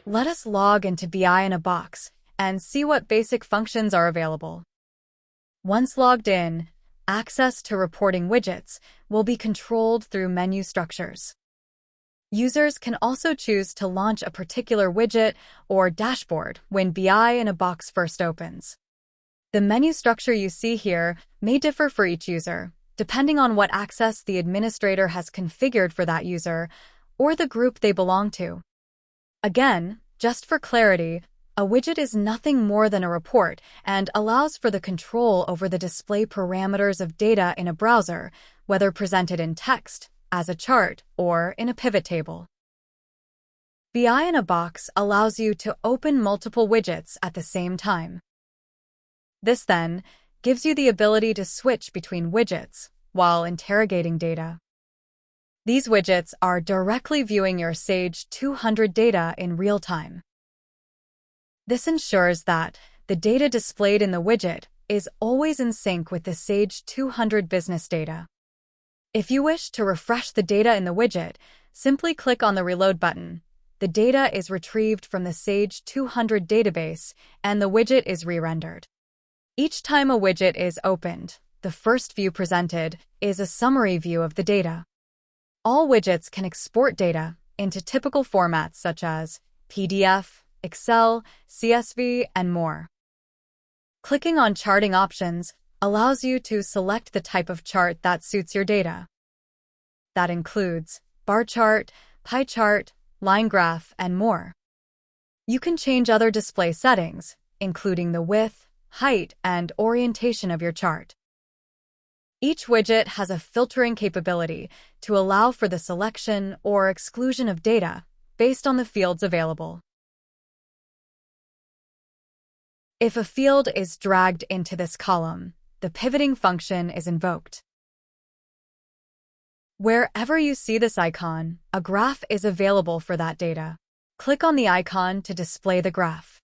Let us log into BI in a Box and see what basic functions are available. Once logged in, access to reporting widgets will be controlled through menu structures. Users can also choose to launch a particular widget or dashboard when BI in a Box first opens. The menu structure you see here may differ for each user, depending on what access the administrator has configured for that user or the group they belong to. Again, just for clarity, a widget is nothing more than a report and allows for the control over the display parameters of data in a browser, whether presented in text, as a chart, or in a pivot table. BI in a Box allows you to open multiple widgets at the same time. This then gives you the ability to switch between widgets while interrogating data. These widgets are directly viewing your Sage 200 data in real time. This ensures that the data displayed in the widget is always in sync with the Sage 200 business data. If you wish to refresh the data in the widget, simply click on the Reload button. The data is retrieved from the Sage 200 database and the widget is re-rendered. Each time a widget is opened, the first view presented is a summary view of the data. All widgets can export data into typical formats such as PDF, Excel, CSV, and more. Clicking on Charting Options allows you to select the type of chart that suits your data. That includes bar chart, pie chart, line graph, and more. You can change other display settings, including the width, height, and orientation of your chart. Each widget has a filtering capability to allow for the selection or exclusion of data based on the fields available. If a field is dragged into this column, the pivoting function is invoked. Wherever you see this icon, a graph is available for that data. Click on the icon to display the graph.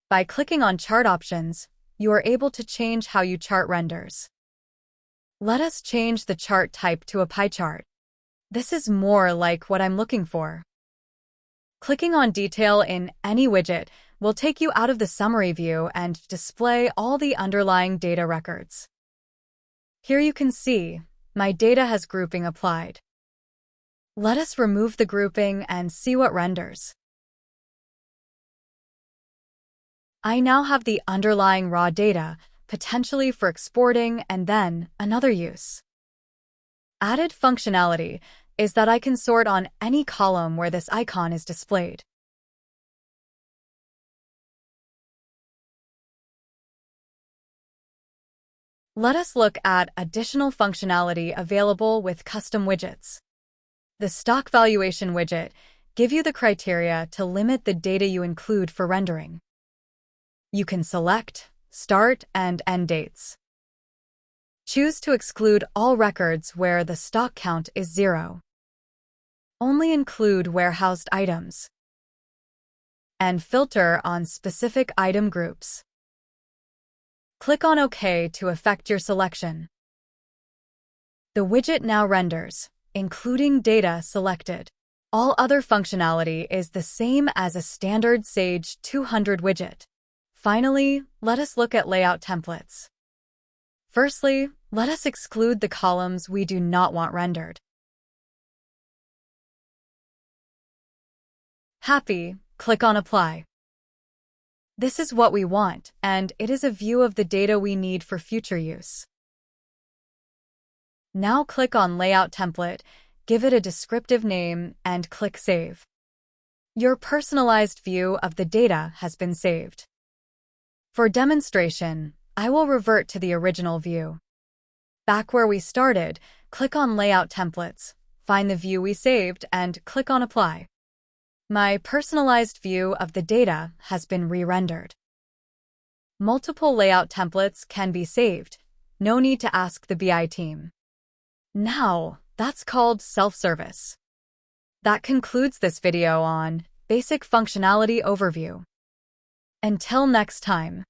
By clicking on Chart Options, you are able to change how your chart renders. Let us change the chart type to a pie chart. This is more like what I'm looking for. Clicking on Detail in any widget will take you out of the summary view and display all the underlying data records. Here you can see, my data has grouping applied. Let us remove the grouping and see what renders. I now have the underlying raw data, potentially for exporting and then another use. Added functionality is that I can sort on any column where this icon is displayed. Let us look at additional functionality available with custom widgets. The Stock Valuation widget gives you the criteria to limit the data you include for rendering. You can select start and end dates. Choose to exclude all records where the stock count is 0. Only include warehoused items. And filter on specific item groups. Click on OK to effect your selection. The widget now renders, including data selected. All other functionality is the same as a standard Sage 200 widget. Finally, let us look at layout templates. Firstly, let us exclude the columns we do not want rendered. Happy, click on Apply. This is what we want, and it is a view of the data we need for future use. Now click on Layout Template, give it a descriptive name, and click Save. Your personalized view of the data has been saved. For demonstration, I will revert to the original view. Back where we started, click on Layout Templates, find the view we saved, and click on Apply. My personalized view of the data has been re-rendered. Multiple layout templates can be saved. No need to ask the BI team. Now, that's called self-service. That concludes this video on Basic Functionality Overview. Until next time.